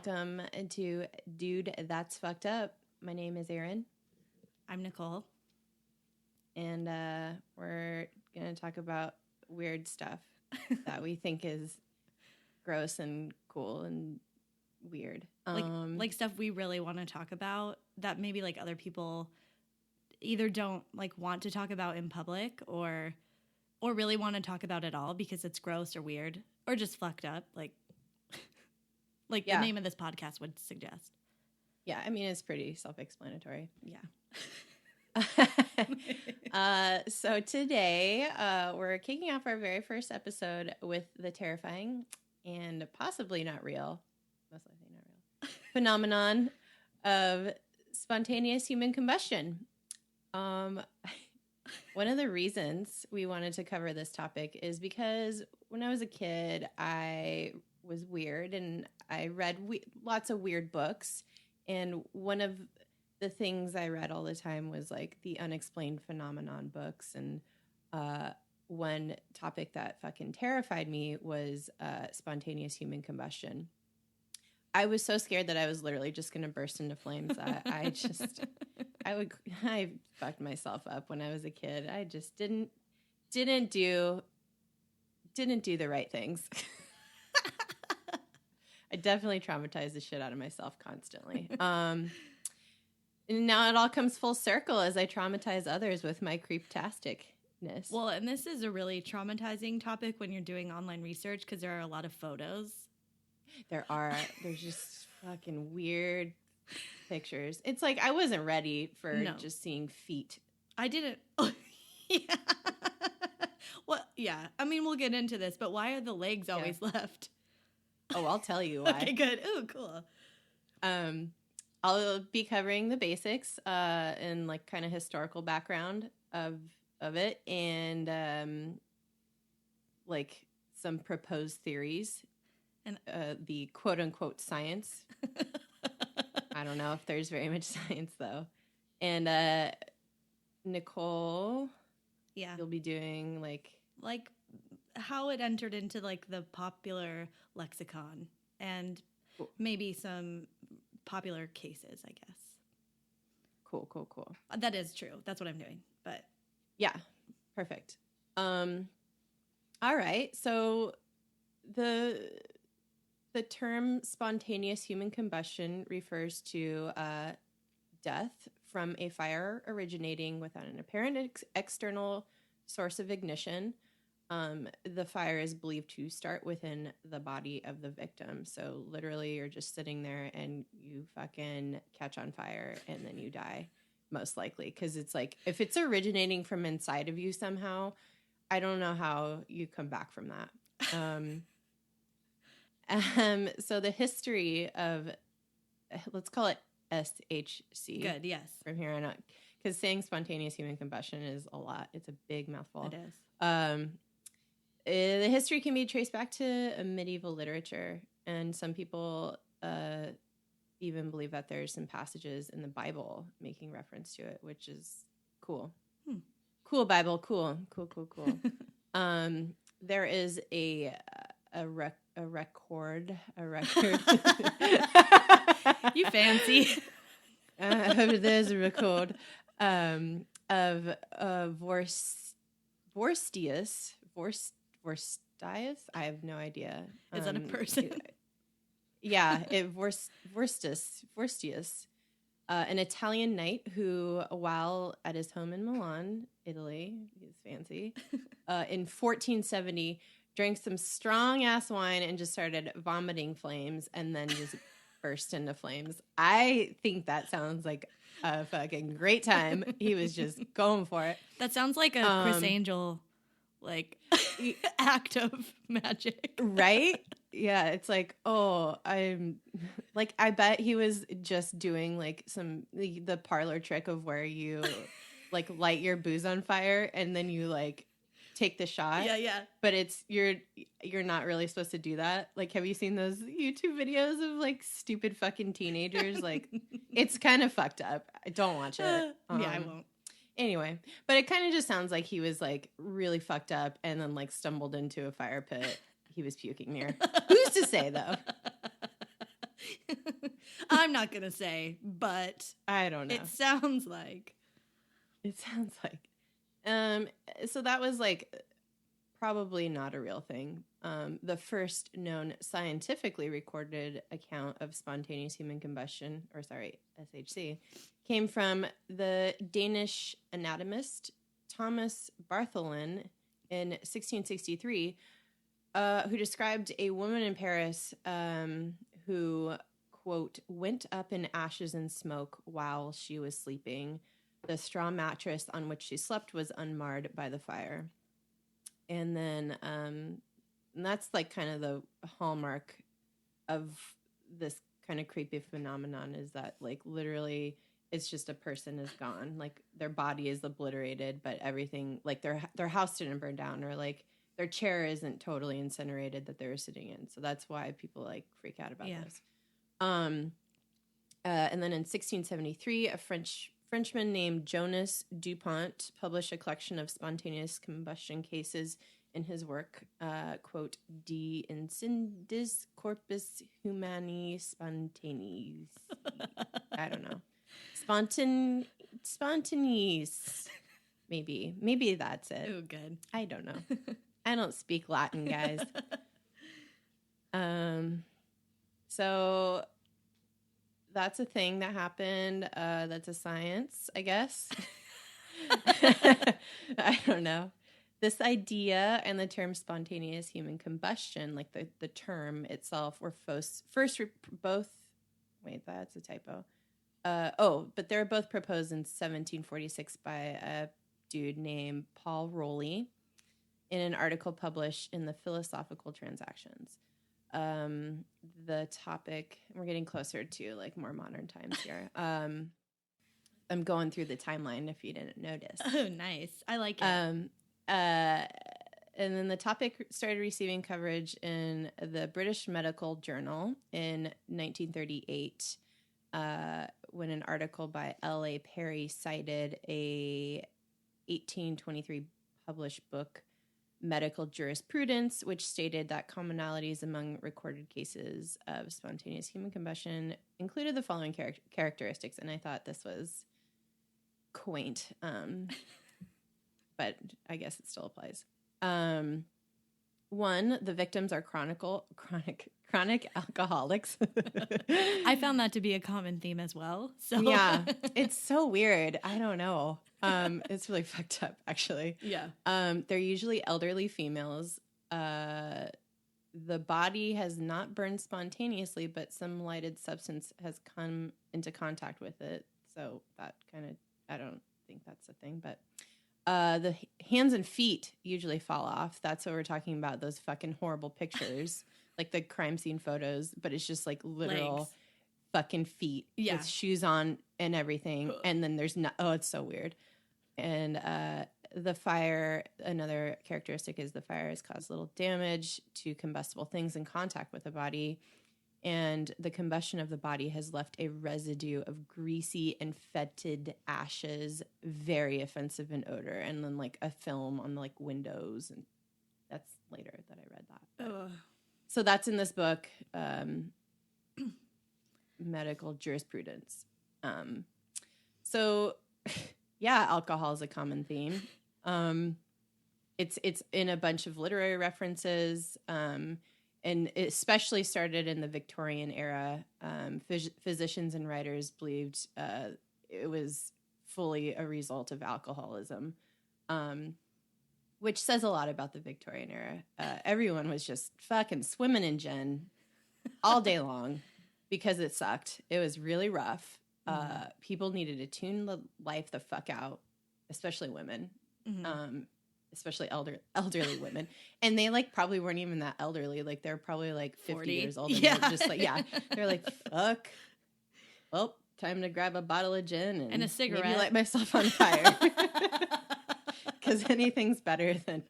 welcome to Dude That's Fucked Up. My name is Erin. I'm Nicole. And we're going to talk about weird stuff that we think is gross and cool and weird. Like stuff we really want to talk about that maybe like other people either don't like want to talk about in public or really want to talk about at all because it's gross or weird or just fucked up. Like the name of this podcast would suggest. Yeah, I mean, it's pretty self-explanatory. Yeah. So today we're kicking off our very first episode with the terrifying and possibly not real, most likely not real, phenomenon of spontaneous human combustion. One of the reasons we wanted to cover this topic is because when I was a kid, I was weird and I read lots of weird books. And one of the things I read all the time was like the unexplained phenomenon books. And one topic that fucking terrified me was spontaneous human combustion. I was so scared that I was literally just going to burst into flames. I fucked myself up when I was a kid. I just didn't do the right things. I definitely traumatized the shit out of myself constantly. And now it all comes full circle as I traumatize others with my creeptasticness. Well, and this is a really traumatizing topic when you're doing online research because there are a lot of photos. There's just fucking weird pictures. It's like I wasn't ready for just seeing feet. I didn't. Yeah. Well, yeah. I mean, we'll get into this, but why are the legs always left? Oh, I'll tell you why. Okay, good. Oh, cool. I'll be covering the basics and like kind of historical background of it and like some proposed theories and the quote unquote science. I don't know if there's very much science though. And Nicole, you'll be doing like how it entered into like the popular lexicon and maybe some popular cases, I guess. Cool. That is true. That's what I'm doing. But yeah, perfect. All right. So the term spontaneous human combustion refers to death from a fire originating without an apparent external source of ignition. The fire is believed to start within the body of the victim. So literally you're just sitting there and you fucking catch on fire and then you die, most likely. Because it's like, if it's originating from inside of you somehow, I don't know how you come back from that. So the history of, let's call it SHC. Good, yes. From here on out. Because saying spontaneous human combustion is a lot. It's a big mouthful. It is. The history can be traced back to medieval literature, and some people even believe that there's some passages in the Bible making reference to it, which is cool. Cool Bible, cool. There is a record. You fancy. There's a record of Vorstius. I have no idea. Is that a person? Yeah, Vorstius, an Italian knight who, while at his home in Milan, Italy, he's fancy, in 1470, drank some strong-ass wine and just started vomiting flames and then just burst into flames. I think that sounds like a fucking great time. He was just going for it. That sounds like a Chris Angel act of magic. Right? Yeah, it's like, I bet he was just doing like the parlor trick of where you like light your booze on fire and then you like take the shot. Yeah. But you're not really supposed to do that. Like, have you seen those YouTube videos of like stupid fucking teenagers? Like, it's kind of fucked up. Don't watch it. Yeah, I won't. Anyway, but it kind of just sounds like he was like really fucked up and then like stumbled into a fire pit he was puking near. Who's to say though? I'm not going to say, but I don't know. it sounds like. So that was like probably not a real thing. The first known scientifically recorded account of spontaneous human combustion, SHC, came from the Danish anatomist Thomas Bartholin in 1663, who described a woman in Paris who, quote, went up in ashes and smoke while she was sleeping. The straw mattress on which she slept was unmarred by the fire. And then and that's like kind of the hallmark of this kind of creepy phenomenon, is that like literally it's just a person is gone, like their body is obliterated, but everything, like their house didn't burn down, or like their chair isn't totally incinerated that they were sitting in. So that's why people like freak out about this. And then in 1673, a Frenchman named Jonas Dupont published a collection of spontaneous combustion cases in his work, quote, De Incendis Corpus Humani Spontaneis. I don't know. Spontaneous. Maybe that's it. Oh, good. I don't know. I don't speak Latin, guys. So that's a thing that happened. That's a science, I guess. I don't know. This idea and the term spontaneous human combustion, like the term itself, were both. Wait, that's a typo. But they were both proposed in 1746 by a dude named Paul Rowley in an article published in the Philosophical Transactions. The topic, we're getting closer to like more modern times here. I'm going through the timeline if you didn't notice. Oh, nice. I like it. And then the topic started receiving coverage in the British Medical Journal in 1938, when an article by L.A. Perry cited a 1823 published book, Medical Jurisprudence, which stated that commonalities among recorded cases of spontaneous human combustion included the following characteristics. And I thought this was quaint, but I guess it still applies. One, the victims are chronic alcoholics. I found that to be a common theme as well. So yeah, it's so weird. I don't know. It's really fucked up, actually. Yeah. They're usually elderly females. The body has not burned spontaneously, but some lighted substance has come into contact with it. So that kind of, I don't think that's a thing, but the hands and feet usually fall off. That's what we're talking about. Those fucking horrible pictures, like the crime scene photos, but it's just like literal legs. Fucking feet with shoes on and everything. And then there's it's so weird. And the fire, another characteristic is the fire has caused little damage to combustible things in contact with the body. And the combustion of the body has left a residue of greasy and fetid ashes, very offensive in odor, and then like a film on like windows. And that's later that I read that. So that's in this book, Medical Jurisprudence. So yeah, alcohol is a common theme. It's in a bunch of literary references. And it especially started in the Victorian era. Physicians and writers believed it was fully a result of alcoholism, which says a lot about the Victorian era. Everyone was just fucking swimming in gin all day long because it sucked. It was really rough. People needed to tune the life the fuck out, especially women. Especially elderly women. And they like probably weren't even that elderly. Like they're probably like 50 40. years old. And Yeah. they're just like, yeah, they're like, fuck. Well, time to grab a bottle of gin and a cigarette. Maybe light myself on fire. Because anything's better than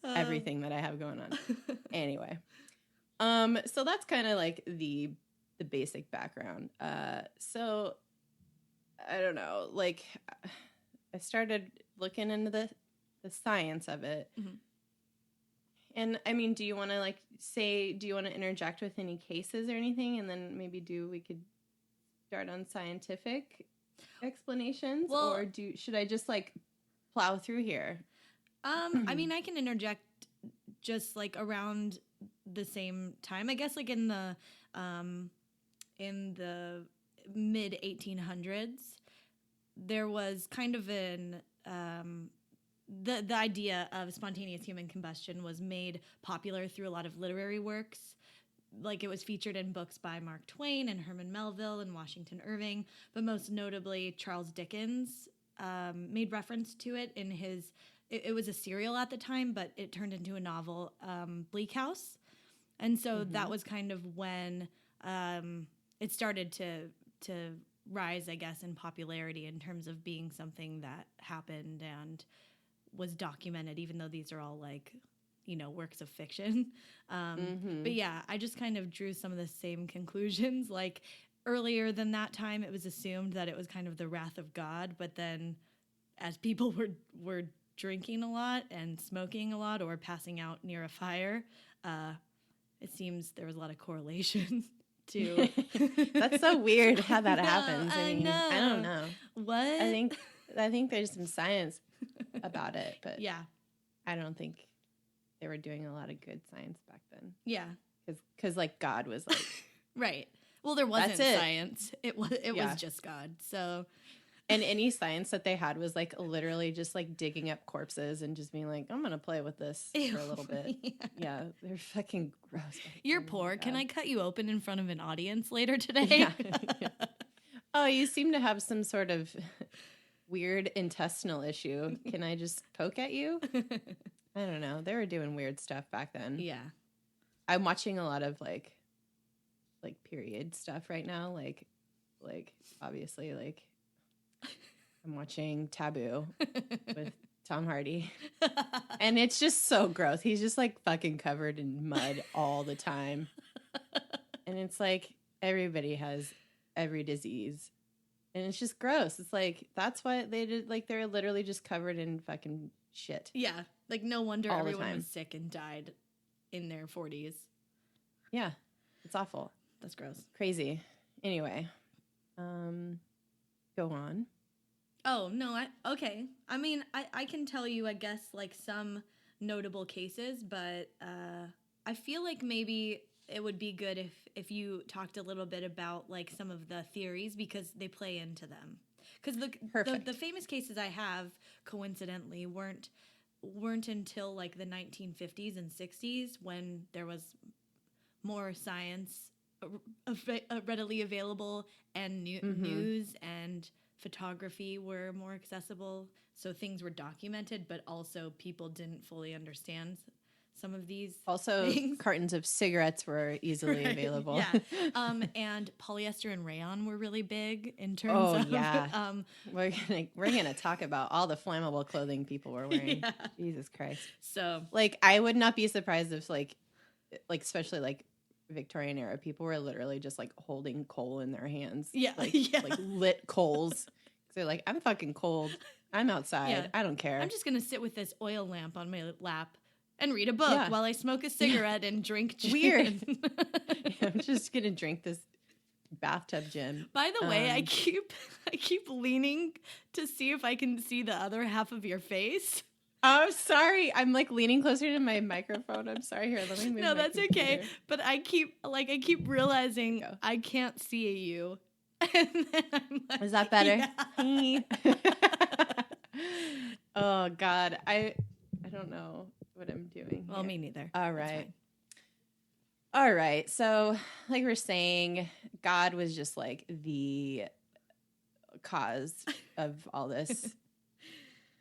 everything that I have going on. Anyway. So that's kind of like the basic background. So I don't know, like I started looking into the science of it. And I mean, do you want to do you want to interject with any cases or anything? And then maybe we could start on scientific explanations, Well, or should I just plow through here? I mean, I can interject just around the same time, I guess, in the mid 1800s, there was kind of the idea of spontaneous human combustion was made popular through a lot of literary works. It was featured in books by Mark Twain and Herman Melville and Washington Irving, but most notably Charles Dickens made reference to it in his. It was a serial at the time, but it turned into a novel, Bleak House, and so that was kind of when it started to rise, I guess, in popularity in terms of being something that happened and was documented, even though these are all works of fiction. But yeah, I just kind of drew some of the same conclusions. Earlier than that time, it was assumed that it was kind of the wrath of God, but then as people were drinking a lot and smoking a lot or passing out near a fire, it seems there was a lot of correlation to That's so weird how that happens. I mean, know. I don't know. What? I think there's some science about it, but yeah, I don't think they were doing a lot of good science back then. Yeah. Because God was right. Well, there wasn't science. It was just God. So, and any science that they had was literally just digging up corpses and just being I'm gonna play with this for a little bit. Yeah, they're fucking gross. You're poor. Can I cut you open in front of an audience later today? Yeah. Oh, you seem to have some sort of weird intestinal issue. Can I just poke at you? I don't know. They were doing weird stuff back then. Yeah. I'm watching a lot of period stuff right now. Obviously I'm watching Taboo with Tom Hardy. And it's just so gross. He's just fucking covered in mud all the time. And it's everybody has every disease. And it's just gross. It's that's what they did. They're literally just covered in fucking shit. Yeah. No wonder all everyone was sick and died in their 40s. Yeah. It's awful. That's gross. Crazy. Anyway. Go on. Oh, no. Okay. I mean, I can tell you, I guess, some notable cases, but I feel maybe it would be good if you talked a little bit about some of the theories, because they play into them. Because the famous cases I have, coincidentally, weren't until the 1950s and 60s, when there was more science readily available, and news and photography were more accessible. So things were documented, but also people didn't fully understand some of these things. Cartons of cigarettes were easily available. Yeah. And polyester and rayon were really big in terms of... yeah. We're gonna talk about all the flammable clothing people were wearing. Yeah. Jesus Christ. So I would not be surprised if especially Victorian era, people were literally just holding coal in their hands. Yeah. Lit coals. They're I'm fucking cold. I'm outside. Yeah. I don't care. I'm just gonna sit with this oil lamp on my lap and read a book while I smoke a cigarette and drink gin. Weird. I'm just gonna drink this bathtub gin. By the way, I keep leaning to see if I can see the other half of your face. Oh, sorry. I'm leaning closer to my microphone. I'm sorry. Here, let me move. No, that's okay. But I keep realizing I can't see you. And then I'm is that better? Yeah. Oh God, I don't know what I'm doing. Well, me neither. All right. So, we're saying, God was just the cause of all this.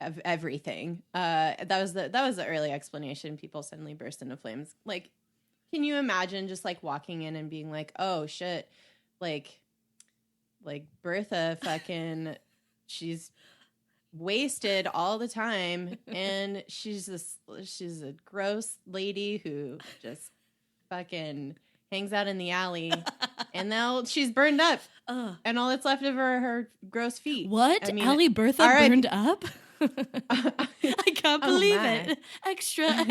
Of everything. That was the early explanation. People suddenly burst into flames. Can you imagine just walking in and being oh shit, Bertha fucking, she's wasted all the time, and she's a gross lady who just fucking hangs out in the alley, and now she's burned up, and all that's left of her gross feet. What? I mean, Allie Bertha burned up? I can't believe it. Extra.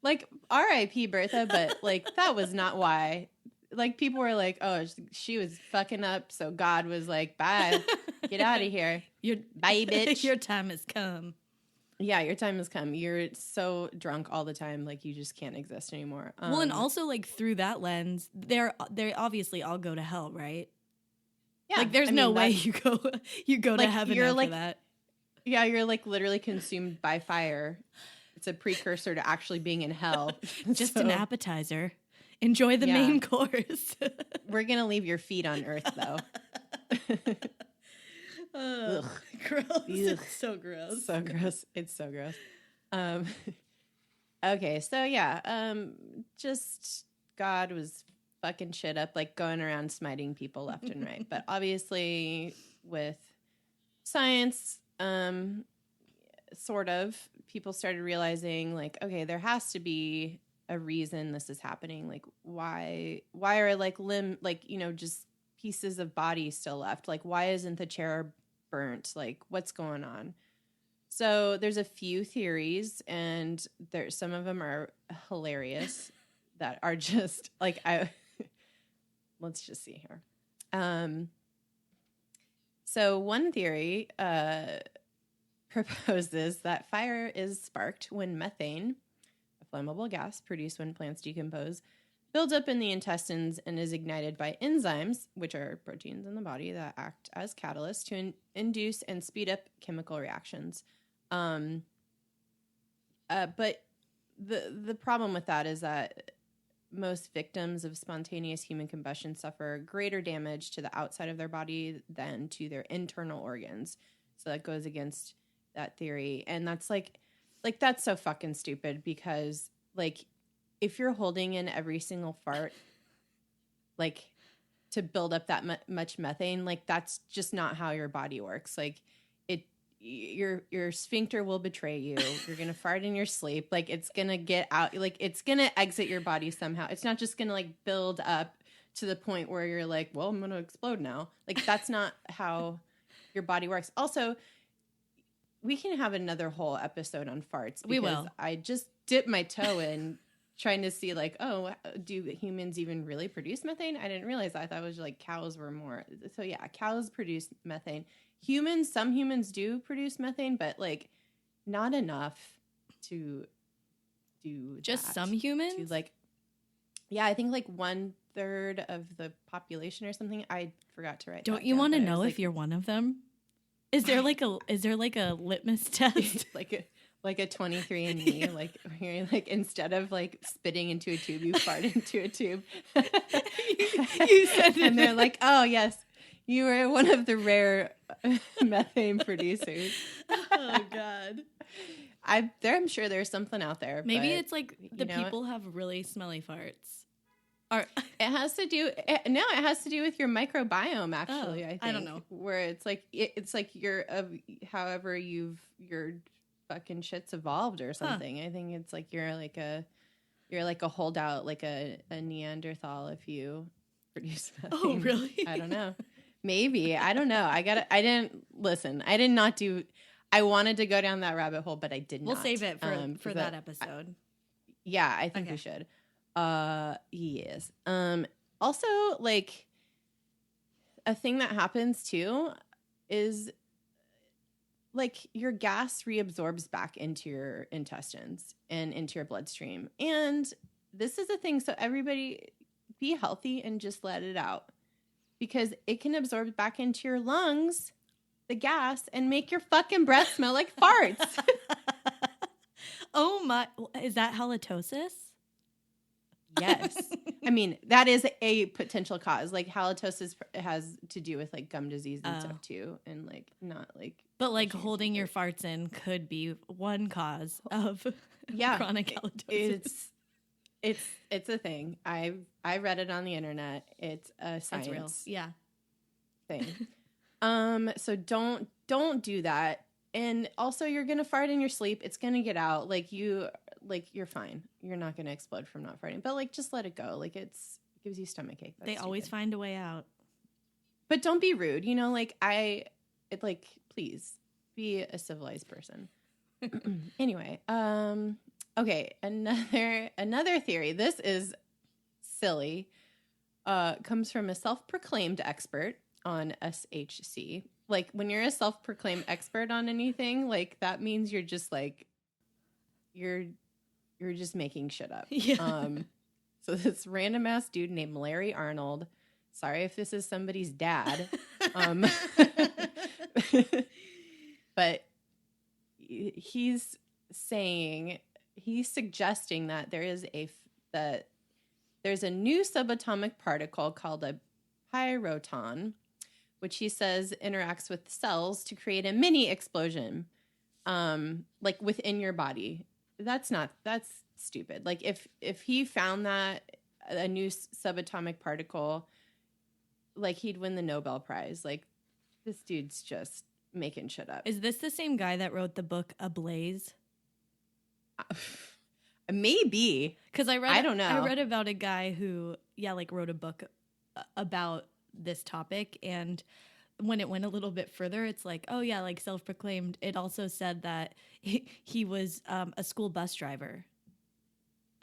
Like, R.I.P. Bertha, but like that was not why. Like, people were like, oh, she was fucking up, so God was like, bye, get out of here. Bye, bitch. Your time has come. Yeah, your time has come. You're so drunk all the time, like you just can't exist anymore. Well, and also like through that lens, they obviously all go to hell, right? Yeah, like there's no way you go like, to heaven you're after like, that. Yeah, you're like literally consumed by fire. It's a precursor to actually being in hell. Just an appetizer. Enjoy the main course. We're gonna leave your feet on Earth, though. Ugh. Gross. Ugh. It's so gross. So gross. It's so gross. Okay, so yeah, just God was fucking shit up, like going around smiting people left and right. But obviously, with science, sort of, people started realizing, like, okay, there has to be a reason this is happening. Like, why are like just pieces of body still left? Like, why isn't the chair burnt? Like, what's going on? So there's a few theories, and some of them are hilarious that are just like, let's just see here. So one theory proposes that fire is sparked when methane, a flammable gas produced when plants decompose, builds up in the intestines and is ignited by enzymes, which are proteins in the body that act as catalysts to induce and speed up chemical reactions. But the problem with that is that most victims of spontaneous human combustion suffer greater damage to the outside of their body than to their internal organs. So that goes against that theory. And that's like that's so fucking stupid, because like if you're holding in every single fart, like to build up that much methane, like that's just not how your body works. Like your sphincter will betray you. You're going to fart in your sleep. Like it's going to get out, like it's going to exit your body somehow. It's not just going to like build up to the point where you're like, well, I'm going to explode now. Like that's not how your body works. Also, we can have another whole episode on farts, because we will. I just dipped my toe in trying to see like, oh, do humans even really produce methane? I didn't realize that. I thought it was like cows were more. So yeah, cows produce methane. Some humans do produce methane, but like not enough to do just that. Some humans? To, like, yeah, I think like 1/3 of the population or something. I forgot to write. Don't you want to know if you're one of them? Is there like a litmus test? like a 23andMe, yeah. Like where you're like, instead of like spitting into a tube, you fart into a tube. you said and they're like, oh yes, you were one of the rare methane producers. Oh God. I'm sure there's something out there. Maybe it's like the people have really smelly farts. It has to do. No, it has to do with your microbiome. Actually, I don't know. Where it's like however your fucking shit's evolved or something. I think it's like you're like a holdout, like a Neanderthal if you produce methane. Oh, really? I don't know. Maybe. I don't know. I didn't listen. I did not do. I wanted to go down that rabbit hole, but I did not. We'll save it for that episode. I think we should. Yes. Also, like, a thing that happens too is like your gas reabsorbs back into your intestines and into your bloodstream. And this is a thing. So everybody be healthy and just let it out, because it can absorb back into your lungs, the gas, and make your fucking breath smell like farts. Oh my, is that halitosis? Yes. I mean, that is a potential cause. Like halitosis has to do with like gum disease and stuff too. And like not like. But like holding your farts in could be one cause of chronic halitosis. It's a thing. I read it on the internet. It's a science. That's real. Yeah. Thing. So don't do that. And also you're going to fart in your sleep. It's going to get out. Like you're fine. You're not going to explode from not farting, but like, just let it go. Like it gives you stomachache. They always find a way out. But don't be rude. Like please be a civilized person. Anyway, okay, another theory. This is silly. Comes from a self-proclaimed expert on SHC. Like, when you're a self-proclaimed expert on anything, like, that means you're just like you're just making shit up. Yeah. So this random ass dude named Larry Arnold. Sorry if this is somebody's dad. But he's suggesting that there's a new subatomic particle called a pyroton, which he says interacts with cells to create a mini explosion, like within your body. That's stupid. Like if he found that a new subatomic particle, like he'd win the Nobel Prize. Like, this dude's just making shit up. Is this the same guy that wrote the book Ablaze? Maybe. Because I don't know. I read about a guy who, wrote a book about this topic, and when it went a little bit further, it's like, oh yeah, like self-proclaimed. It also said that he was a school bus driver.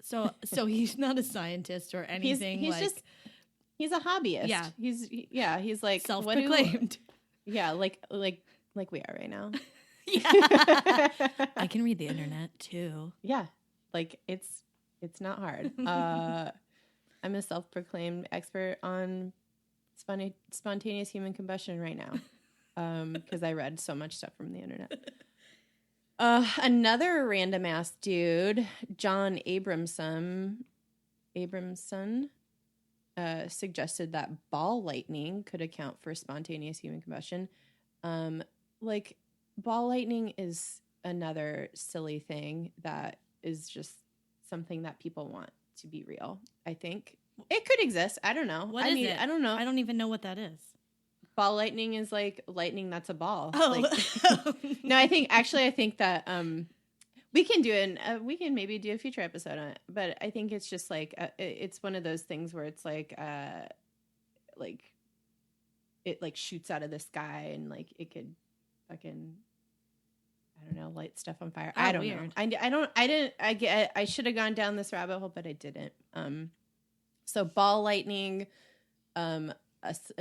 So he's not a scientist or anything. He's a hobbyist. Yeah. He's like self-proclaimed. Like we are right now. Yeah. I can read the internet too. Yeah. Like it's not hard. I'm a self-proclaimed expert on spontaneous human combustion right now. Because I read so much stuff from the internet. Another random ass dude, John Abramson, suggested that ball lightning could account for spontaneous human combustion. Like, ball lightning is another silly thing that is just something that people want to be real. I think it could exist. I don't know. What is it? I don't know. I don't even know what that is. Ball lightning is like lightning that's a ball. Oh. Like, no, I think that we can do we can maybe do a future episode on it. But I think it's just like it's one of those things where it's like it like shoots out of the sky and like it could fucking, I don't know, light stuff on fire. Oh, I don't weird. know. I should have gone down this rabbit hole, but I didn't. So ball lightning, a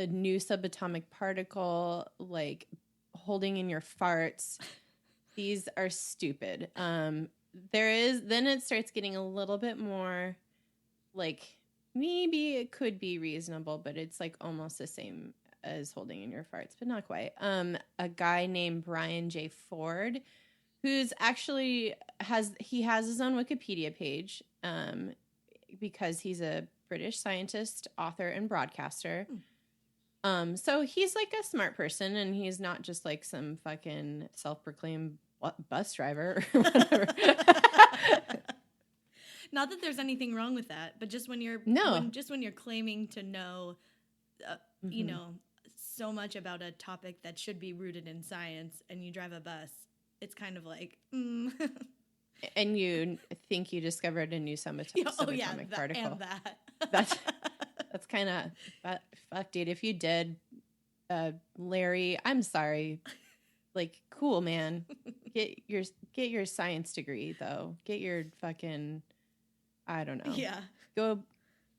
new subatomic particle, like holding in your farts. These are stupid. Then it starts getting a little bit more like, maybe it could be reasonable, but it's like almost the same as holding in your farts, but not quite. A guy named Brian J. Ford, who's actually has his own Wikipedia page, because he's a British scientist, author, and broadcaster. So he's like a smart person, and he's not just like some fucking self-proclaimed bus driver or whatever. Not that there's anything wrong with that, but just when you're when you're claiming to know, you know, so much about a topic that should be rooted in science, and you drive a bus, it's kind of like. And you think you discovered a new subatomic particle. And that. That's kind of fuck, dude. If you did, Larry, I'm sorry. Like, cool, man. Get your science degree though. Get your fucking, I don't know. Yeah. Go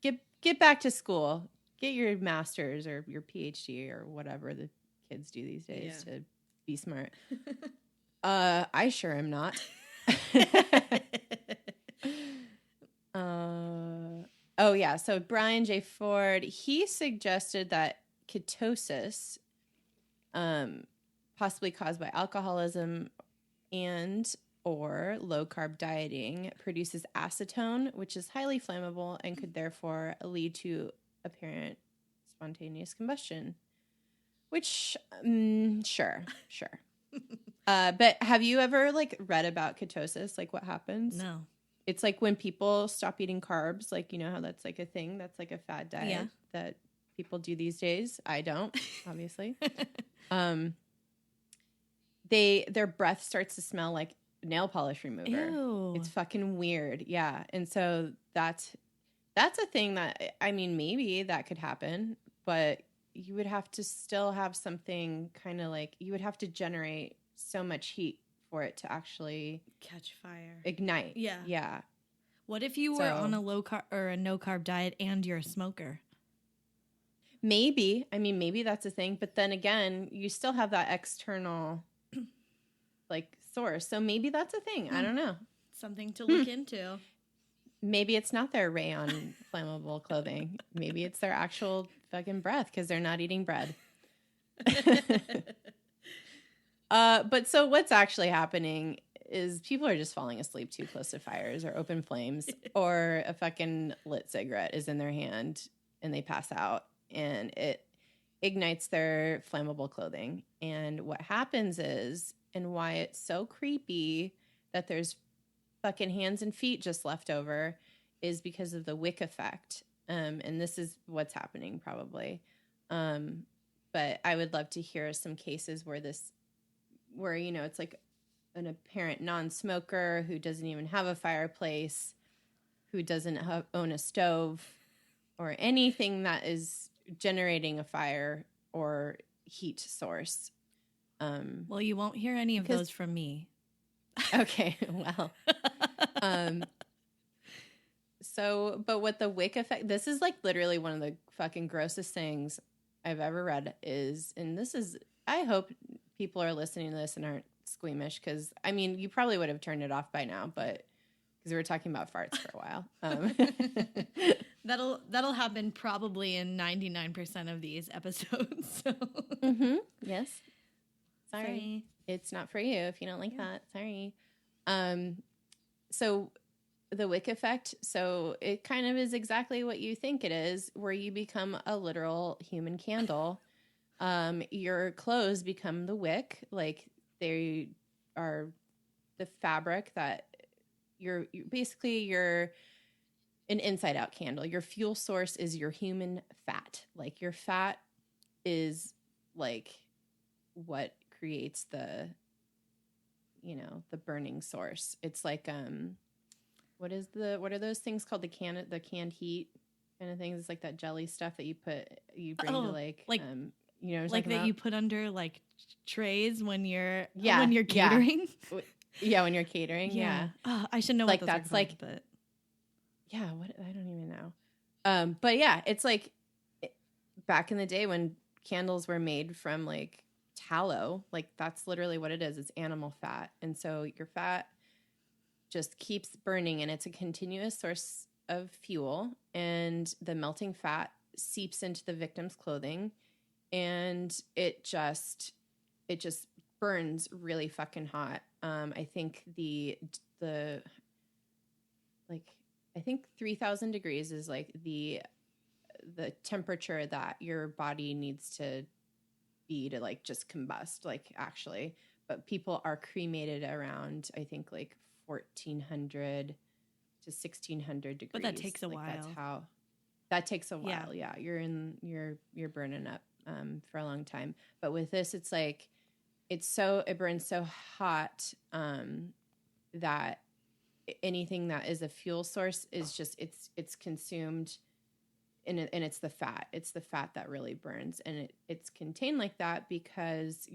get back to school. Get your master's or your PhD or whatever the kids do these days to be smart. I sure am not. Oh yeah, so Brian J. Ford, he suggested that ketosis, possibly caused by alcoholism and or low carb dieting, produces acetone, which is highly flammable and could therefore lead to apparent spontaneous combustion. Which, sure. But have you ever like read about ketosis? Like what happens? No. It's like when people stop eating carbs, like, you know how that's like a thing, that's like a fad diet that people do these days. I don't, obviously. Their breath starts to smell like nail polish remover. Ew. It's fucking weird. Yeah. And so that's a thing that, I mean, maybe that could happen, but you would have to still have something kind of like, you would have to generate so much heat for it to actually catch fire, ignite. Yeah. Yeah. What if you were on a low carb or a no carb diet and you're a smoker? Maybe. I mean, maybe that's a thing. But then again, you still have that external like source. So maybe that's a thing. I don't know. Something to look into. Maybe it's not their rayon flammable clothing. Maybe it's their actual fucking breath because they're not eating bread. But so what's actually happening is people are just falling asleep too close to fires or open flames, or a fucking lit cigarette is in their hand and they pass out and it ignites their flammable clothing. And what happens is, and why it's so creepy that there's fucking hands and feet just left over, is because of the wick effect. And this is what's happening probably. But I would love to hear some cases where, you know, it's like an apparent non-smoker who doesn't even have a fireplace, who doesn't own a stove or anything that is generating a fire or heat source. Well, you won't hear any of those from me. Okay, well. But what the wick effect, this is like literally one of the fucking grossest things I've ever read is, and this is, I hope people are listening to this and aren't squeamish, because I mean, you probably would have turned it off by now, but because we were talking about farts for a while. That'll happen probably in 99% of these episodes. So. Yes. Sorry. It's not for you if you don't like that. Sorry. So the wick effect, so it kind of is exactly what you think it is, where you become a literal human candle. Your clothes become the wick, like they are the fabric that you're an inside out candle. Your fuel source is your human fat. Like your fat is like what creates the burning source. It's like what are those things called? The canned heat kind of things. It's like that jelly stuff that you bring to like like that you put under like trays when you're catering. Yeah, when you're catering. Yeah. Oh, I should know like what those that's are called, like. But Yeah, what I don't even know. But yeah, it's like back in the day when candles were made from like tallow, like that's literally what it is. It's animal fat. And so your fat just keeps burning and it's a continuous source of fuel, and the melting fat seeps into the victim's clothing and it just burns really fucking hot. I think I think 3,000 degrees is like the temperature that your body needs to be to like just combust, like actually. But people are cremated around, I think, like 1,400 to 1,600 degrees. But that takes a while. That takes a while. Yeah. You're burning up for a long time. But with this, it's like it burns so hot that anything that is a fuel source is just it's consumed, and it's the fat. It's the fat that really burns, and it's contained like that because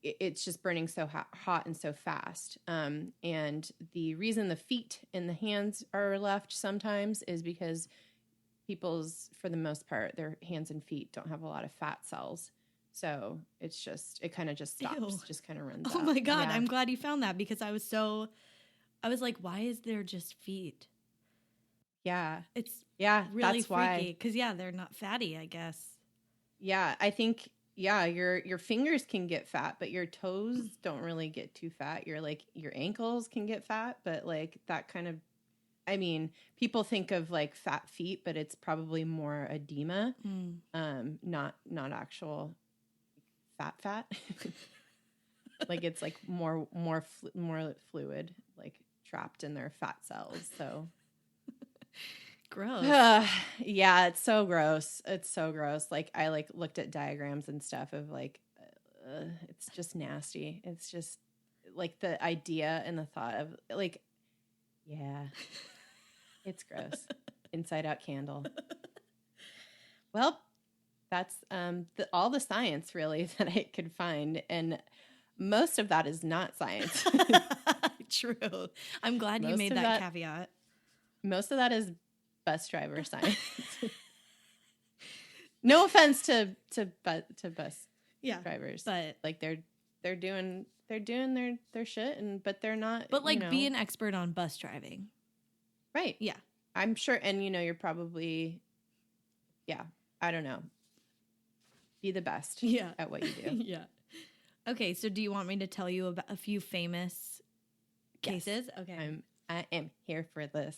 it's just burning so hot and so fast. And the reason the feet and the hands are left sometimes is because for the most part, their hands and feet don't have a lot of fat cells. So it kind of just stops, Ew. just kind of runs Oh out. my God. Yeah. I'm glad you found that, because I was like, why is there just feet? Yeah. It's that's really freaky. why. Because they're not fatty, I guess. Yeah. I think, your fingers can get fat, but your toes don't really get too fat. Your ankles can get fat, but like that kind of, I mean, people think of like fat feet, but it's probably more edema, not actual fat. Like it's like more fluid, like trapped in their fat cells. So gross. Yeah, it's so gross. It's so gross. Like I looked at diagrams and stuff of like, it's just nasty. It's just like the idea and the thought of like, yeah, it's gross. Inside out candle. Well, that's all the science really that I could find. And Most of that is not science. True. I'm glad you Most made of that that- caveat. Most of that is bus driver science. No offense to bus Yeah. drivers, But like they're doing their shit, but they're not. But like, be an expert on bus driving. Right. Yeah. I'm sure. And you're probably, yeah, I don't know. Be the best at what you do. Yeah. Okay. So do you want me to tell you about a few famous cases? Yes. Okay. I am here for this.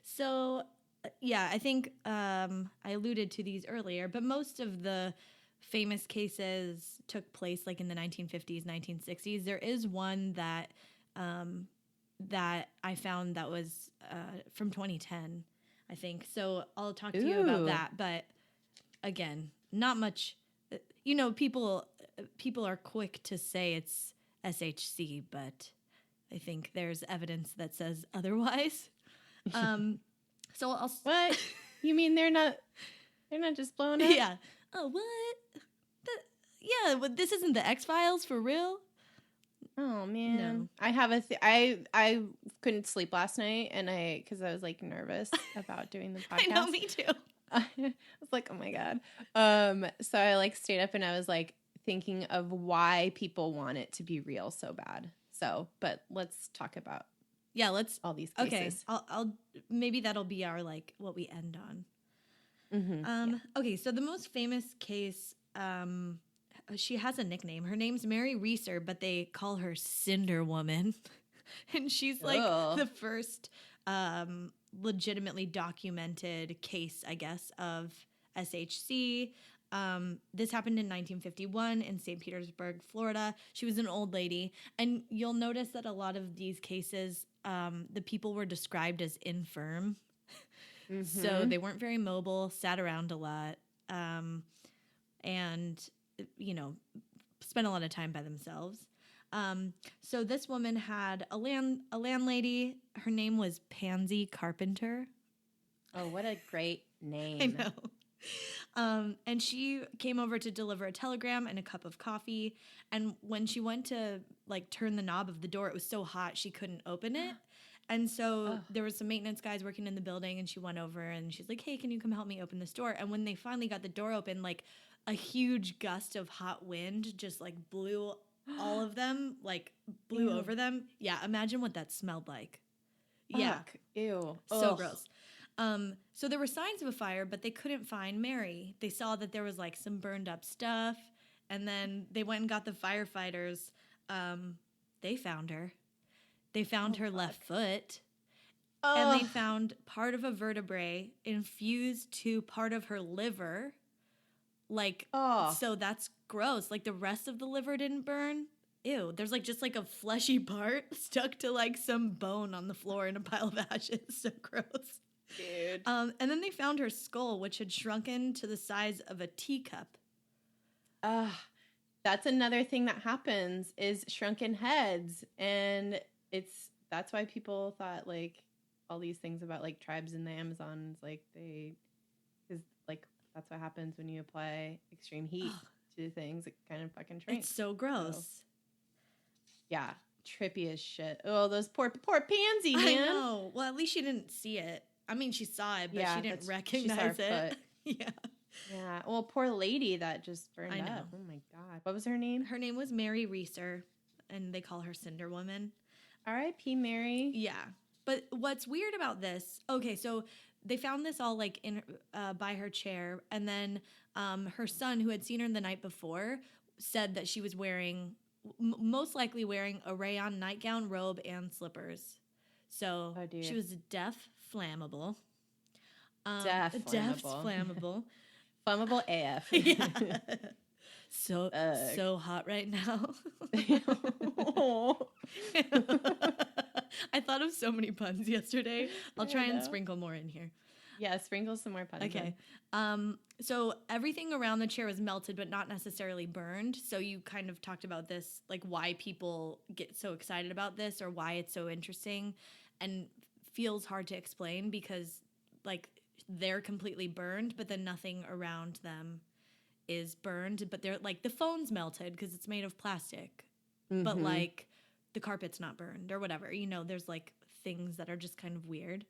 So yeah, I think I alluded to these earlier, but most of the famous cases took place like in the 1950s, 1960s. There is one that that I found that was from 2010, I think. So I'll talk to you about that. But again, not much. People are quick to say it's SHC, but I think there's evidence that says otherwise. So I'll. What? You mean they're not just blowing up? Yeah. Oh, what? Yeah, but this isn't the X-Files for real? Oh man. No. I have I couldn't sleep last night because I was like nervous about doing the podcast. I know, me too. I was like, oh my God. So I like stayed up and I was like thinking of why people want it to be real so bad. So, but let's talk about all these cases. Okay. I'll maybe that'll be our like what we end on. Mm-hmm. Okay, so the most famous case, she has a nickname. Her name's Mary Reeser, but they call her Cinder Woman. And she's like the first legitimately documented case, I guess, of SHC. This happened in 1951 in St. Petersburg, Florida. She was an old lady. And you'll notice that a lot of these cases, the people were described as infirm. Mm-hmm. So they weren't very mobile, sat around a lot, and, spent a lot of time by themselves. So this woman had a landlady. Her name was Pansy Carpenter. Oh, what a great name. I know. And she came over to deliver a telegram and a cup of coffee. And when she went to like turn the knob of the door, it was so hot she couldn't open it. And so there was some maintenance guys working in the building, and she went over and she's like, hey, can you come help me open this door? And when they finally got the door open, like a huge gust of hot wind just like blew all of them, like blew over them. Yeah, imagine what that smelled like. Yeah. Fuck. Ew. So gross. So there were signs of a fire, but they couldn't find Mary. They saw that there was like some burned up stuff, and then they went and got the firefighters. They found her. They found her left foot, and they found part of a vertebrae infused to part of her liver. Like, so that's gross. Like the rest of the liver didn't burn. Ew. There's like just like a fleshy part stuck to like some bone on the floor in a pile of ashes. So gross. Dude. And then they found her skull, which had shrunken to the size of a teacup. That's another thing that happens is shrunken heads. And that's why people thought like all these things about like tribes in the Amazons, like because like that's what happens when you apply extreme heat to things. It kind of fucking shrinks. It's so gross. So, yeah. Trippy as shit. Oh, those poor Pansy, man. I know. Well, at least she didn't see it. I mean, she saw it, but she didn't recognize it. Yeah. Yeah. Well, poor lady that just burned I know. up. Oh my God. What was her name? Her name was Mary Reeser, and they call her Cinder Woman. R.I.P. Mary. Yeah. But what's weird about this, okay, so they found this all like in by her chair, and then her son, who had seen her the night before, said that she was wearing, most likely wearing a rayon nightgown, robe, and slippers. So she was deaf, flammable. Deaf, flammable. Flammable AF. Yeah. So hot right now. I thought of so many puns yesterday. I'll try and sprinkle more in here. Yeah, sprinkle some more puns. Okay. So everything around the chair was melted, but not necessarily burned. So you kind of talked about this, like why people get so excited about this or why it's so interesting, and feels hard to explain because like they're completely burned, but then nothing around them is burned, but they're like the phone's melted because it's made of plastic, but Mhm. like the carpet's not burned or whatever. You know, there's like things that are just kind of weird.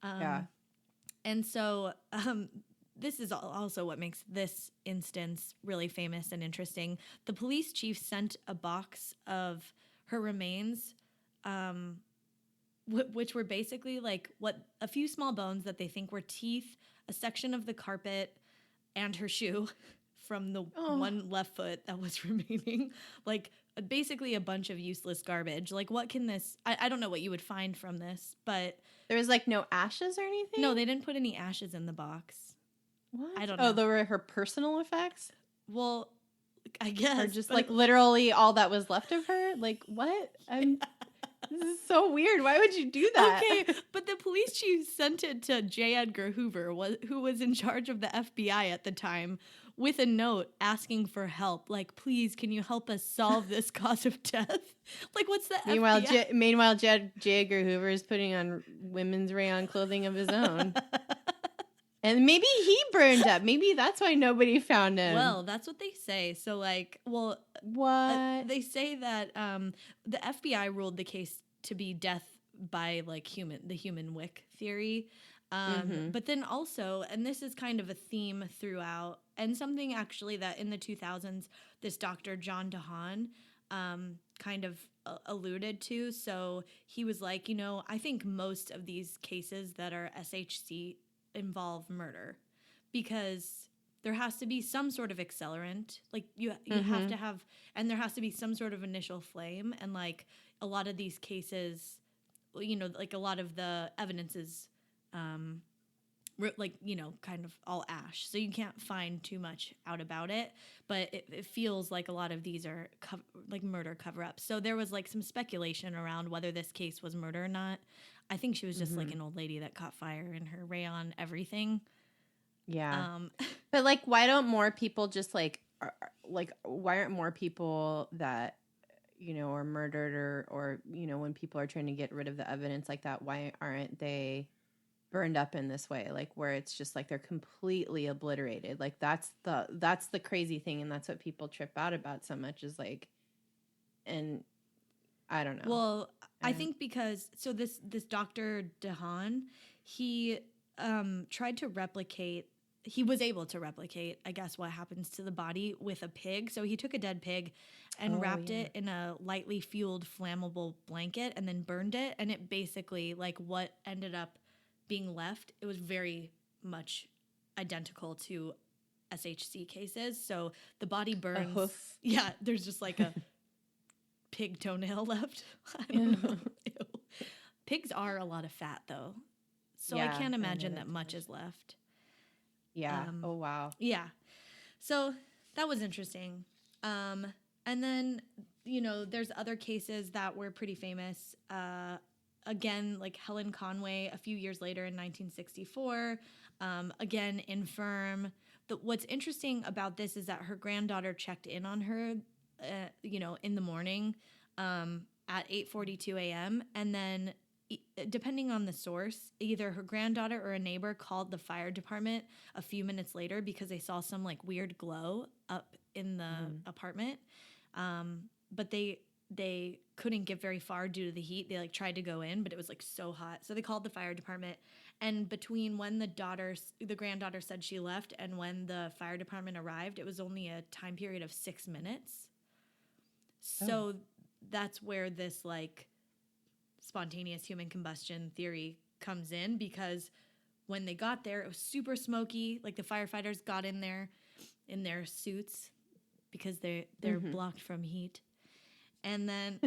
Yeah. And so this is also what makes this instance really famous and interesting. The police chief sent a box of her remains, which were basically like a few small bones that they think were teeth, a section of the carpet, and her shoe from the one left foot that was remaining. Like basically a bunch of useless garbage. Like what can this, I don't know what you would find from this, but There was like no ashes or anything? no, they didn't put any ashes in the box. What? I don't know. Oh, they were her personal effects? Well, I guess. Or just like literally all that was left of her? Like what? This is so weird. Why would you do that? Okay, but the police chief sent it to J. Edgar Hoover, who was in charge of the FBI at the time, with a note asking for help. Like, please, can you help us solve this cause of death? Like, what's the FBI? Meanwhile, J. Edgar Hoover is putting on women's rayon clothing of his own. And maybe he burned up. Maybe that's why nobody found him. Well, that's what they say. So, like, well, what? They say that the FBI ruled the case to be death by like the human wick theory. But then also, and this is kind of a theme throughout, and something actually that in the 2000s, this Dr. John DeHaan kind of alluded to. So he was like, you know, I think most of these cases that are SHC involve murder because there has to be some sort of accelerant. Like you have to have, and there has to be some sort of initial flame. And like a lot of these cases, you know, like a lot of the evidence is like, you know, kind of all ash. So you can't find too much out about it, but it feels like a lot of these are like murder cover-ups. So there was like some speculation around whether this case was murder or not. I think she was just like an old lady that caught fire in her rayon everything. Yeah. But like, why don't more people just like why aren't more people that, you know, are murdered or, you know, when people are trying to get rid of the evidence like that, why aren't they burned up in this way? Like where it's just like they're completely obliterated. Like that's the crazy thing. And that's what people trip out about so much is like, and I don't know. Well, I think because so this Dr. DeHaan, he tried to replicate. He was able to replicate, I guess, what happens to the body with a pig. So he took a dead pig and wrapped it in a lightly fueled flammable blanket and then burned it. And it basically, like, what ended up being left, it was very much identical to SHC cases. So the body burns. A hoof. Yeah, there's just like a pig toenail left. I don't know. Ew. Pigs are a lot of fat, though. So I can't imagine that much is left. Yeah. Oh, wow. Yeah. So that was interesting. And then, you know, there's other cases that were pretty famous. Again, like Helen Conway a few years later in 1964. Again, infirm. What's interesting about this is that her granddaughter checked in on her, you know, in the morning at 8:42 a.m. And then depending on the source, either her granddaughter or a neighbor called the fire department a few minutes later because they saw some like weird glow up in the apartment. But they couldn't get very far due to the heat. They like tried to go in, but it was like so hot. So they called the fire department. And between when the granddaughter said she left and when the fire department arrived, it was only a time period of 6 minutes. So that's where this like spontaneous human combustion theory comes in, because when they got there, it was super smoky. Like the firefighters got in there in their suits because they're blocked from heat. And then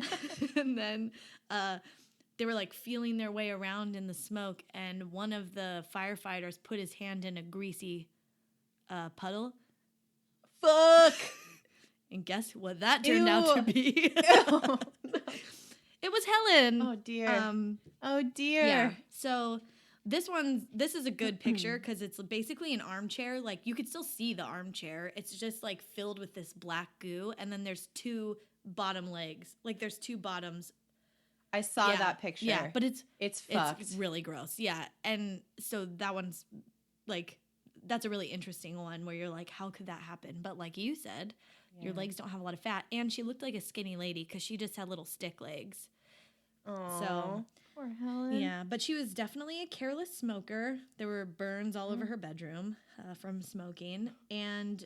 they were like feeling their way around in the smoke, and one of the firefighters put his hand in a greasy puddle. Fuck! And guess what that turned out to be? No. It was Helen. Oh dear. Oh dear. Yeah. So this is a good picture because it's basically an armchair. Like you could still see the armchair. It's just like filled with this black goo, and then there's two bottom legs. Like there's two bottoms. I saw that picture. Yeah, but it's fucked. It's really gross. Yeah, and so that one's like that's a really interesting one where you're like, how could that happen? But like you said, your legs don't have a lot of fat. And she looked like a skinny lady because she just had little stick legs. Aww, so poor Helen. Yeah, but she was definitely a careless smoker. There were burns all over her bedroom from smoking. And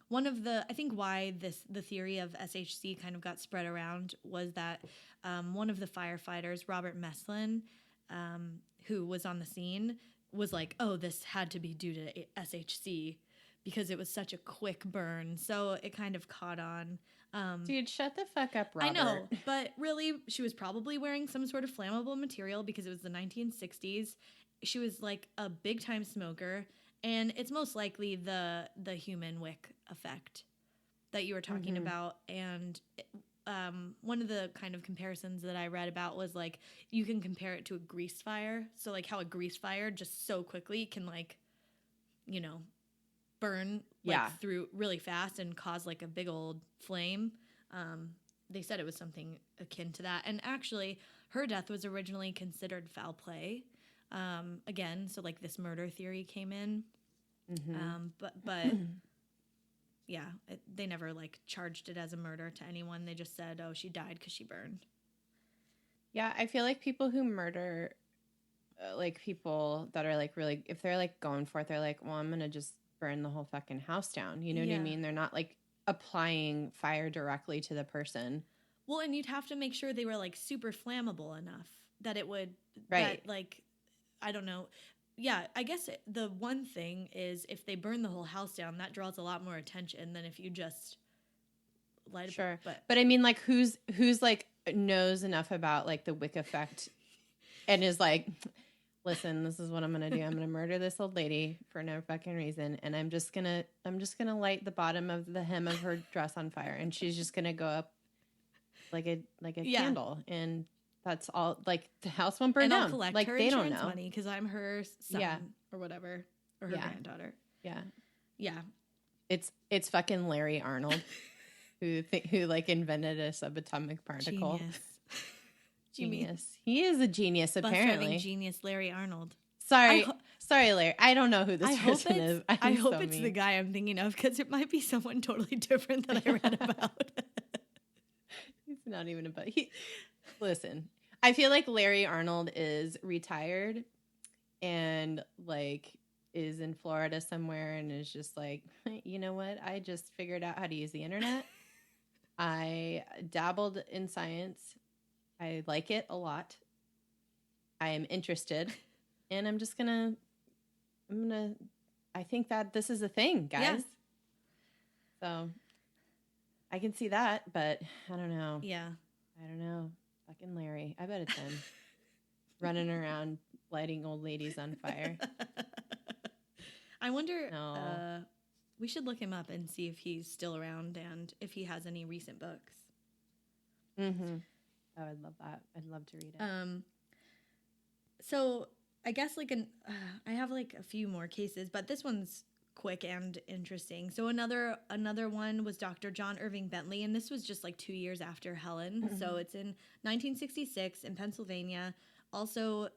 one of I think why the theory of SHC kind of got spread around was that one of the firefighters, Robert Meslin, who was on the scene, was like, oh, this had to be due to SHC because it was such a quick burn. So it kind of caught on. Dude, shut the fuck up, Robert. I know, but really, she was probably wearing some sort of flammable material because it was the 1960s. She was like a big time smoker, and it's most likely the human wick effect that you were talking about. And one of the kind of comparisons that I read about was like you can compare it to a grease fire. So like how a grease fire just so quickly can like, you know, burn like through really fast and cause like a big old flame. They said it was something akin to that. And actually, her death was originally considered foul play. Again, so like this murder theory came in. But yeah, they never like charged it as a murder to anyone. They just said, oh, she died because she burned. Yeah, I feel like people who murder, like people that are like really, if they're like going for it, they're like, well, I'm going to just burn the whole fucking house down. You know what I mean? They're not like applying fire directly to the person. Well, and you'd have to make sure they were like super flammable enough that it would, right? That, like, I don't know. Yeah, I guess the one thing is if they burn the whole house down, that draws a lot more attention than if you just light it. Sure, but I mean, like, who's like knows enough about like the wick effect and is like, listen, this is what I'm gonna do. I'm gonna murder this old lady for no fucking reason, and I'm just gonna light the bottom of the hem of her dress on fire, and she's just gonna go up like a candle, and that's all. Like the house won't burn and down. I'll collect like her they insurance don't know money because I'm her son or whatever, or her granddaughter. Yeah. It's fucking Larry Arnold who like invented a subatomic particle. Genius. He is a genius, apparently. Bus genius Larry Arnold. Sorry, Larry. I don't know who this person is. I hope it's the guy I'm thinking of because it might be someone totally different that I read about. He's not even about. Listen, I feel like Larry Arnold is retired and like is in Florida somewhere and is just like, you know what? I just figured out how to use the internet. I dabbled in science. I like it a lot. I am interested. And I think that this is a thing, guys. Yeah. So I can see that, but I don't know. Yeah. I don't know. Fucking Larry. I bet it's him. Running around lighting old ladies on fire. I wonder, we should look him up and see if he's still around and if he has any recent books. Mm-hmm. Oh, I'd love that. I'd love to read it. So I guess like I have like a few more cases, but this one's quick and interesting. So another one was Dr. John Irving Bentley, and this was just like 2 years after Helen. Mm-hmm. So it's in 1966 in Pennsylvania, also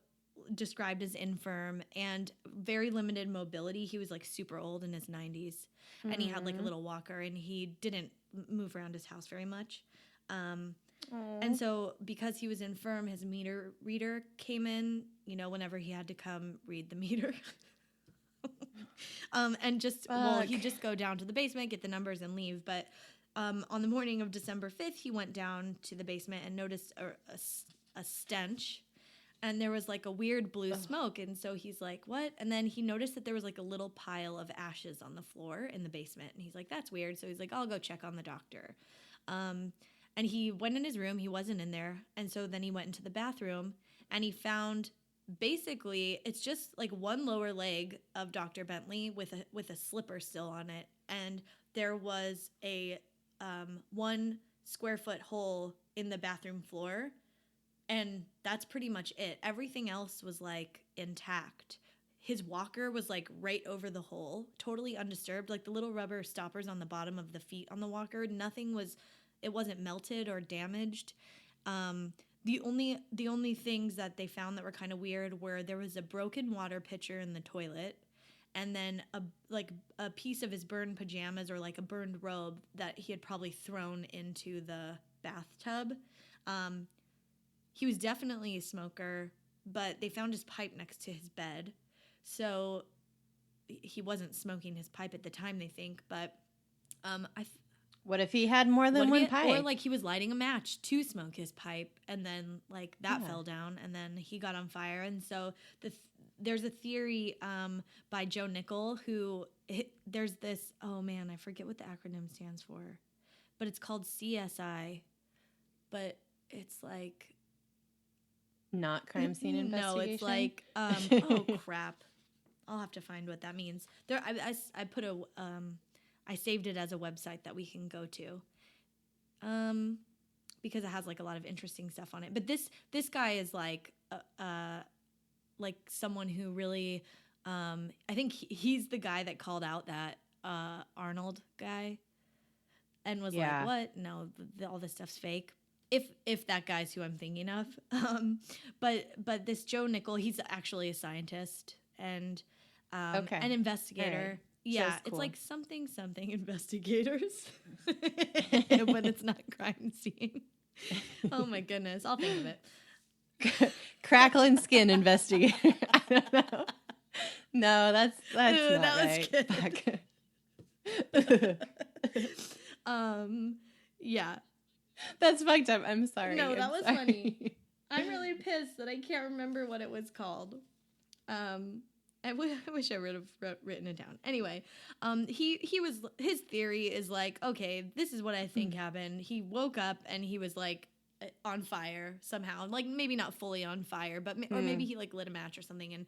described as infirm and very limited mobility. He was like super old in his 90s, and he had like a little walker, and he didn't move around his house very much. And so because he was infirm, his meter reader came in, you know, whenever he had to come read the meter. And just, he'd just go down to the basement, get the numbers and leave. But on the morning of December 5th, he went down to the basement and noticed a stench. And there was like a weird blue smoke. And so he's like, what? And then he noticed that there was like a little pile of ashes on the floor in the basement. And he's like, that's weird. So he's like, I'll go check on the doctor. And he went in his room. He wasn't in there. And so then he went into the bathroom and he found basically it's just like one lower leg of Dr. Bentley with a slipper still on it. And there was a 1 square foot hole in the bathroom floor. And that's pretty much it. Everything else was like intact. His walker was like right over the hole, totally undisturbed. Like the little rubber stoppers on the bottom of the feet on the walker, it wasn't melted or damaged. The only things that they found that were kind of weird were there was a broken water pitcher in the toilet, and then a piece of his burned pajamas or like a burned robe that he had probably thrown into the bathtub. He was definitely a smoker, but they found his pipe next to his bed. So he wasn't smoking his pipe at the time, they think. But what if he had more than one pipe? Or like he was lighting a match to smoke his pipe, and then like that fell down, and then he got on fire. And so there's a theory by Joe Nickel there's this, oh man, I forget what the acronym stands for, but it's called CSI, but it's like not crime scene investigation. No, it's like oh crap, I'll have to find what that means. There, I put I saved it as a website that we can go to, because it has like a lot of interesting stuff on it. But this guy is like someone who really, I think he's the guy that called out that Arnold guy, and was like, "What? No, all this stuff's fake." If that guy's who I'm thinking of, but this Joe Nickel, he's actually a scientist and an investigator. Right. Yeah, cool. It's like something investigators, but it's not crime scene. Oh my goodness, I'll think of it. Cracklin Skin Investigators. I don't know. No, that's not right. Yeah. That's fucked up. I'm sorry. No, that was funny. I'm really pissed that I can't remember what it was called. I wish I would have written it down. Anyway, his theory is like, okay, this is what I think happened. He woke up and he was like on fire somehow, like maybe not fully on fire, but or maybe he like lit a match or something,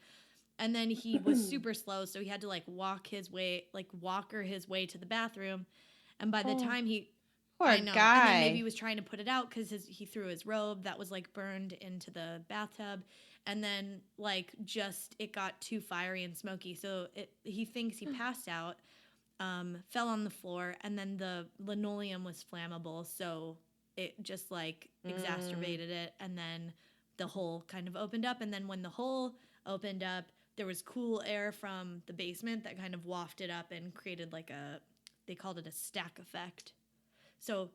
and then he was super slow, so he had to like walker his way to the bathroom, and by the time Poor guy. And then maybe he was trying to put it out because he threw his robe that was like burned into the bathtub, and then like it got too fiery and smoky. So he thinks he passed out, fell on the floor, and then the linoleum was flammable, so it just like exacerbated it, and then the hole kind of opened up, and then when the hole opened up, there was cool air from the basement that kind of wafted up and created like they called it a stack effect. So,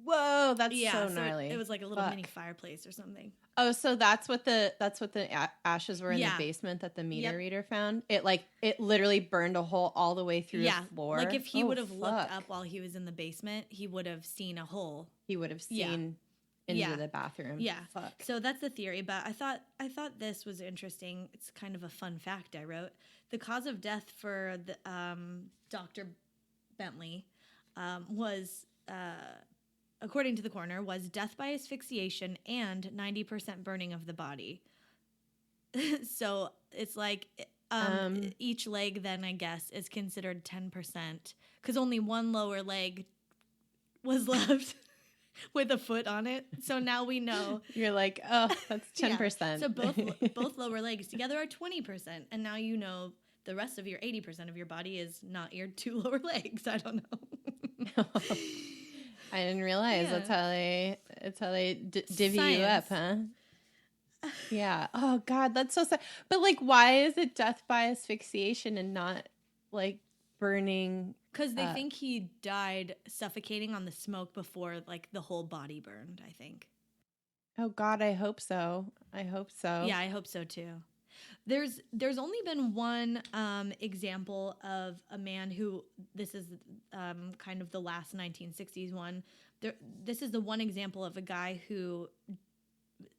whoa, that's so gnarly. It was like a little mini fireplace or something. Oh, so that's what the ashes were in the basement that the meter reader found. It literally burned a hole all the way through the floor. Like if he would have looked up while he was in the basement, he would have seen a hole. He would have seen into the bathroom. Yeah. Fuck. So that's the theory, but I thought this was interesting. It's kind of a fun fact I wrote. The cause of death for the Dr. Bentley was according to the coroner, was death by asphyxiation and 90% burning of the body. So it's like each leg then, I guess, is considered 10% because only one lower leg was left with a foot on it. So now we know. You're like, oh, that's 10%. Yeah. So both lower legs together are 20%. And now you know the rest of your 80% of your body is not your two lower legs. I don't know. I didn't realize that's how they divvy you up, huh? Yeah. Oh God, that's so sad. But like, why is it death by asphyxiation and not like burning? Because they think he died suffocating on the smoke before like the whole body burned. I think. Oh God, I hope so. I hope so. Yeah, I hope so too. There's only been one example of a man who, this is kind of the last 1960s one. This is the one example of a guy who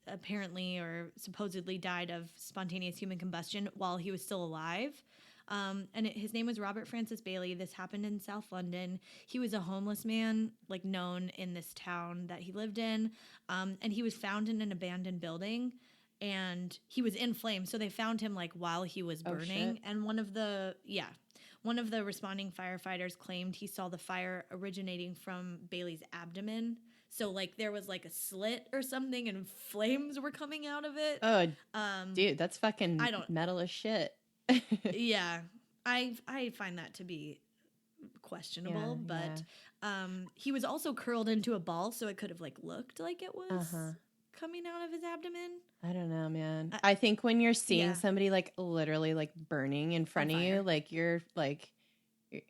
apparently or supposedly died of spontaneous human combustion while he was still alive. His name was Robert Francis Bailey. This happened in South London. He was a homeless man, like known in this town that he lived in. And he was found in an abandoned building. And he was in flames, so they found him like while he was burning. And one of the responding firefighters claimed he saw the fire originating from Bailey's abdomen. So like there was like a slit or something, and flames were coming out of it. Oh, dude, that's fucking metal as shit. Yeah, I find that to be questionable, but he was also curled into a ball, so it could have like looked like it was coming out of his abdomen. I don't know, man. I think when you're seeing Yeah. somebody like literally like burning in front of fire. you, like you're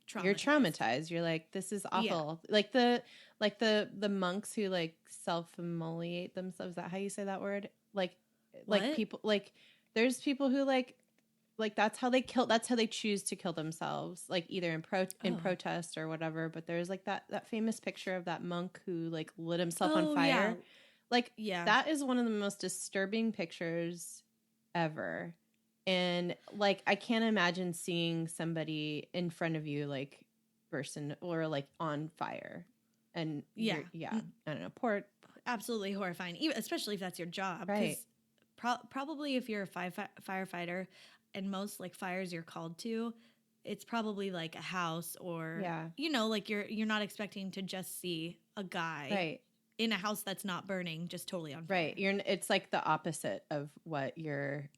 traumatized. You're like, this is awful. Like the monks who like self-immolate themselves. Is that how you say that word? Like What? people like there's people who like that's how they choose to kill themselves, like either in protest or whatever. But there's like that famous picture of that monk who like lit himself on fire. Yeah. Like that is one of the most disturbing pictures ever. And like I can't imagine seeing somebody in front of you like person or like on fire. And I don't know, absolutely horrifying, even especially if that's your job. Right. Probably if you're a firefighter and most like fires you're called to, it's probably like a house or like you're not expecting to just see a guy in a house that's not burning, just totally on fire. Right. It's like the opposite of what you're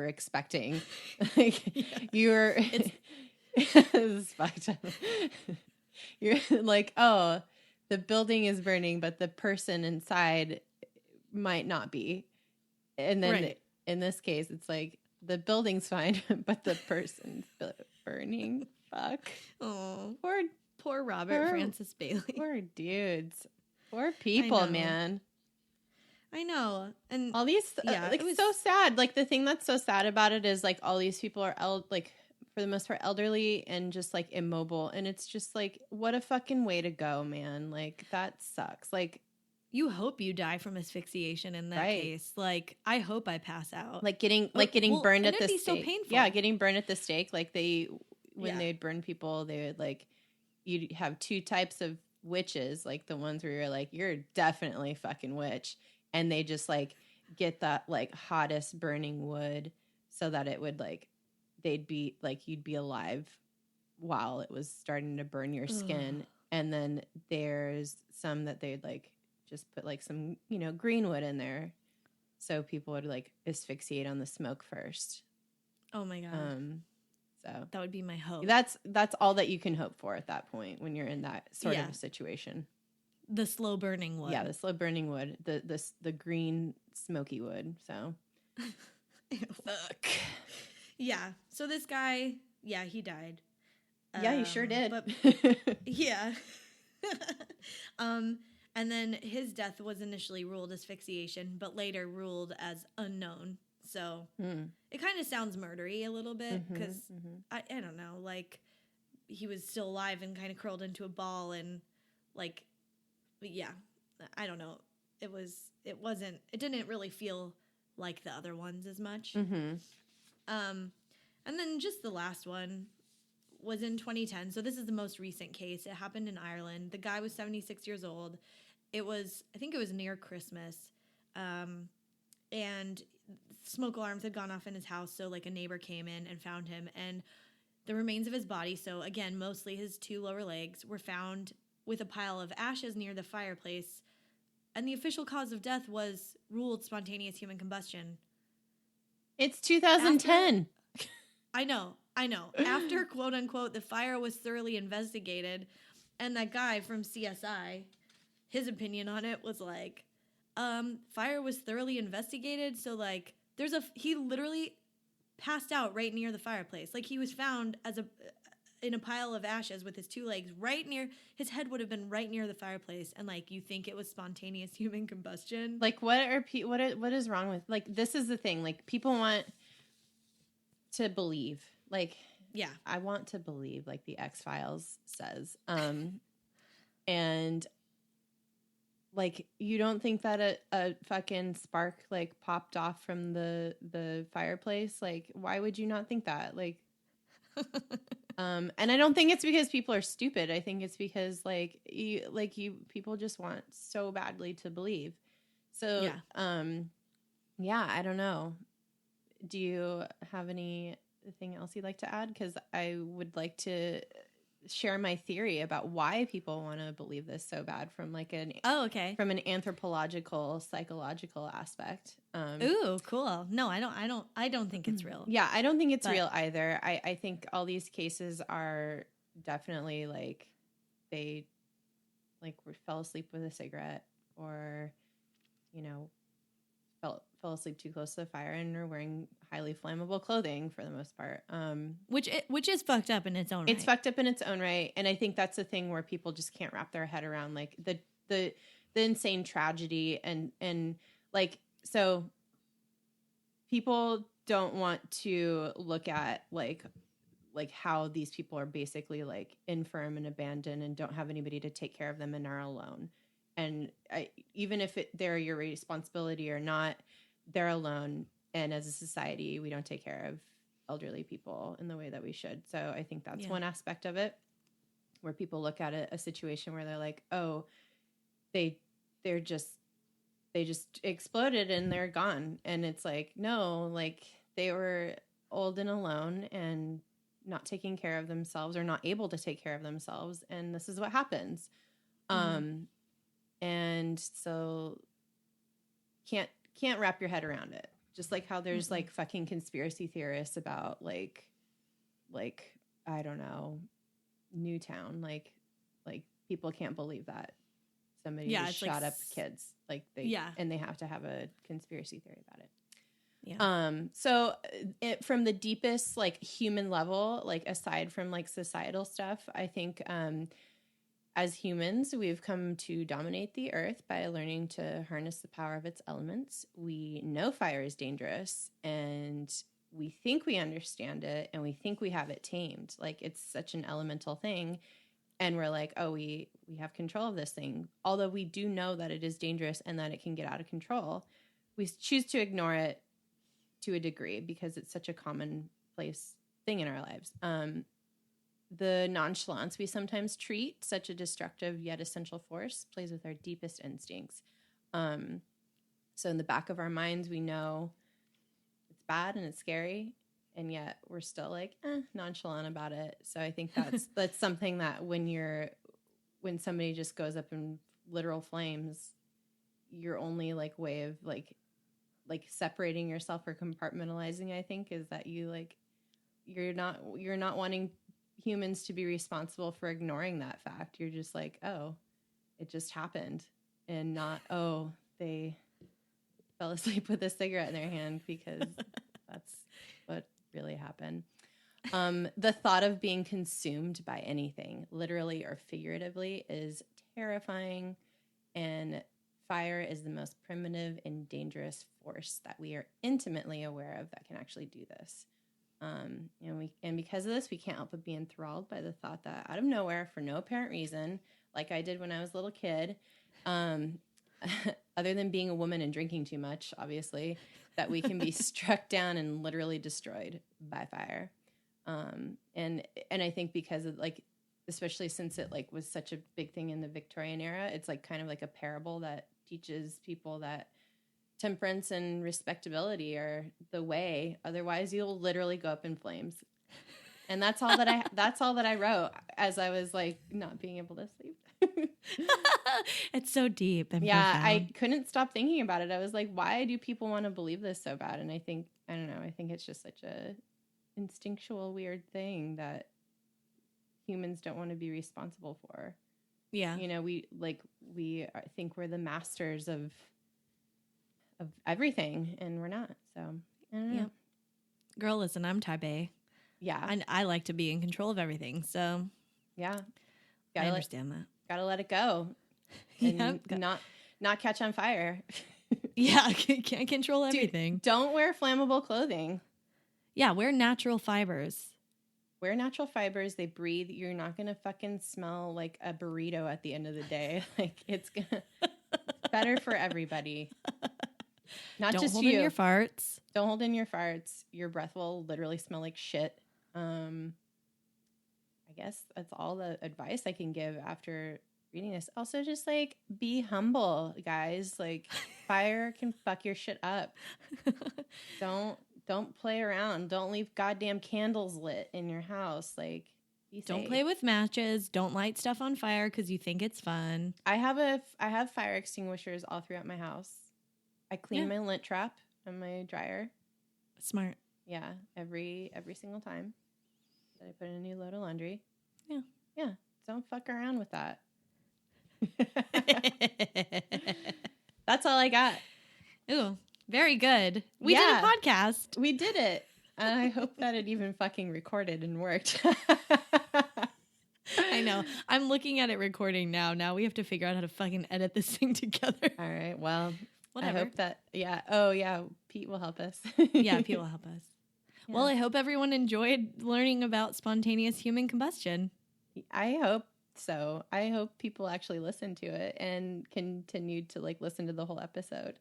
expecting. Like you're you're like, oh, the building is burning, but the person inside might not be. And then in this case, it's like the building's fine, but the person's burning. Fuck. Oh, poor Robert Francis Bailey. Poor dudes. Poor people, man. I know. And all these, it's so sad. Like the thing that's so sad about it is like all these people are like for the most part elderly and just like immobile. And it's just like, what a fucking way to go, man. Like that sucks. Like you hope you die from asphyxiation in that case. Like I hope I pass out. Like getting burned at the stake. So painful. Yeah, getting burned at the stake. Like when they'd burn people, they would like, you'd have two types of witches. Like the ones where you're like, you're definitely a fucking witch. And they just like get that like hottest burning wood so that it would like, they'd be like, you'd be alive while it was starting to burn your skin. And then there's some that they'd like just put like some, green wood in there. So people would like asphyxiate on the smoke first. Oh my God. So that would be my hope. That's all that you can hope for at that point when you're in that sort of a situation. The slow burning wood. Yeah, the slow burning wood. The green smoky wood. So fuck. Yeah. So this guy, he died. Yeah, he sure did. But, yeah. And then his death was initially ruled asphyxiation, but later ruled as unknown. So it kind of sounds murdery a little bit because I don't know, like he was still alive and kind of curled into a ball and like, I don't know. It didn't really feel like the other ones as much. And then just the last one was in 2010. So this is the most recent case. It happened in Ireland. The guy was 76 years old. I think it was near Christmas. And smoke alarms had gone off in his house. So like a neighbor came in and found him, and the remains of his body, so again, mostly his two lower legs, were found with a pile of ashes near the fireplace. And the official cause of death was ruled spontaneous human combustion. It's 2010. I know. After, quote unquote, the fire was thoroughly investigated, and that guy from CSI, his opinion on it was like, fire was thoroughly investigated, so like he literally passed out right near the fireplace. Like he was found in a pile of ashes with his two legs right near, his head would have been right near the fireplace, and like you think it was spontaneous human combustion. Like what is wrong with, like, this is the thing, like people want to believe, like, yeah, I want to believe like the X-Files says, and like, you don't think that a fucking spark like popped off from the fireplace? Like, why would you not think that? Like, and I don't think it's because people are stupid. I think it's because people just want so badly to believe. So, yeah, I don't know. Do you have anything else you'd like to add? Because I would like to share my theory about why people want to believe this so bad from like from an anthropological, psychological aspect. Ooh, cool. No, I don't think it's real. Yeah, I don't think it's real either. I think all these cases are definitely like they like fell asleep with a cigarette, or fell asleep too close to the fire and are wearing highly flammable clothing for the most part. Which is fucked up in its own right. It's fucked up in its own right. And I think that's the thing where people just can't wrap their head around, like, the insane tragedy and like, so people don't want to look at like how these people are basically like infirm and abandoned and don't have anybody to take care of them and are alone. And even if they're your responsibility or not, they're alone. And as a society, we don't take care of elderly people in the way that we should. So I think that's one aspect of it, where people look at a situation where they're like, oh, they just exploded and they're gone. And it's like, no, like they were old and alone and not taking care of themselves or not able to take care of themselves. And this is what happens. And so can't wrap your head around it. Just like how there's like fucking conspiracy theorists about like, I don't know, Newtown, like people can't believe that somebody just shot up kids. Like and they have to have a conspiracy theory about it. Yeah. So from the deepest like human level, like aside from like societal stuff, I think, as humans, we've come to dominate the earth by learning to harness the power of its elements. We know fire is dangerous and we think we understand it and we think we have it tamed. Like it's such an elemental thing. And we're like, oh, we have control of this thing. Although we do know that it is dangerous and that it can get out of control, we choose to ignore it to a degree because it's such a commonplace thing in our lives. The nonchalance we sometimes treat such a destructive yet essential force plays with our deepest instincts. So in the back of our minds, we know it's bad and it's scary, and yet we're still like nonchalant about it. So I think that's something that when somebody just goes up in literal flames, your only like way of like separating yourself or compartmentalizing, I think, is that you're not wanting humans to be responsible for ignoring that fact. You're just like, oh, it just happened, and not, oh, they fell asleep with a cigarette in their hand, because that's what really happened. The thought of being consumed by anything, literally or figuratively, is terrifying, and fire is the most primitive and dangerous force that we are intimately aware of that can actually do this. And because of this, we can't help but be enthralled by the thought that out of nowhere, for no apparent reason, like I did when I was a little kid, other than being a woman and drinking too much, obviously, that we can be struck down and literally destroyed by fire. And I think because of like, especially since it like was such a big thing in the Victorian era, it's like kind of like a parable that teaches people that temperance and respectability are the way. Otherwise, you'll literally go up in flames. And that's all that I wrote as I was like not being able to sleep. It's so deep and profound. I couldn't stop thinking about it. I was like, why do people want to believe this so bad? And I think it's just such a instinctual weird thing that humans don't want to be responsible for. Yeah. You know, we think we're the masters of everything, and we're not. So I don't know. Yeah. Girl, listen, I'm type A. Yeah. And I like to be in control of everything. So yeah. I understand that. Gotta let it go. And not catch on fire. Yeah, can't control everything. Dude, don't wear flammable clothing. Yeah, wear natural fibers. Wear natural fibers. They breathe. You're not gonna fucking smell like a burrito at the end of the day. Like it's better for everybody. Not Don't just hold you. in your farts. Don't hold in your farts. Your breath will literally smell like shit. I guess that's all the advice I can give after reading this. Also, just like be humble, guys. Like fire can fuck your shit up. Don't play around. Don't leave goddamn candles lit in your house. Like be safe. Don't play with matches. Don't light stuff on fire because you think it's fun. I have fire extinguishers all throughout my house. I clean my lint trap and my dryer. Smart. Yeah, every single time that I put in a new load of laundry. Yeah. Yeah, don't fuck around with that. That's all I got. Ooh, Very good. We did a podcast. We did it. And I hope that it even fucking recorded and worked. I know. I'm looking at it recording now. Now we have to figure out how to fucking edit this thing together. All right. Well, whatever. I hope that, yeah. Oh, yeah. Pete will help us. Yeah, Pete will help us. Yeah. Well, I hope everyone enjoyed learning about spontaneous human combustion. I hope so. I hope people actually listen to it and continued to like listen to the whole episode.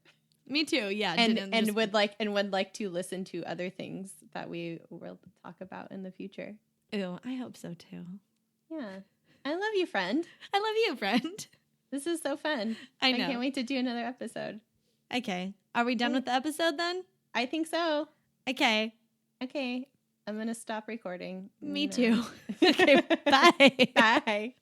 Me too. Yeah. And would like to listen to other things that we will talk about in the future. Ew, I hope so too. Yeah. I love you, friend. I love you, friend. This is so fun. I know. I can't wait to do another episode. Okay. Are we done with the episode then? I think so. Okay. I'm going to stop recording. Me too. Okay. Bye. Bye.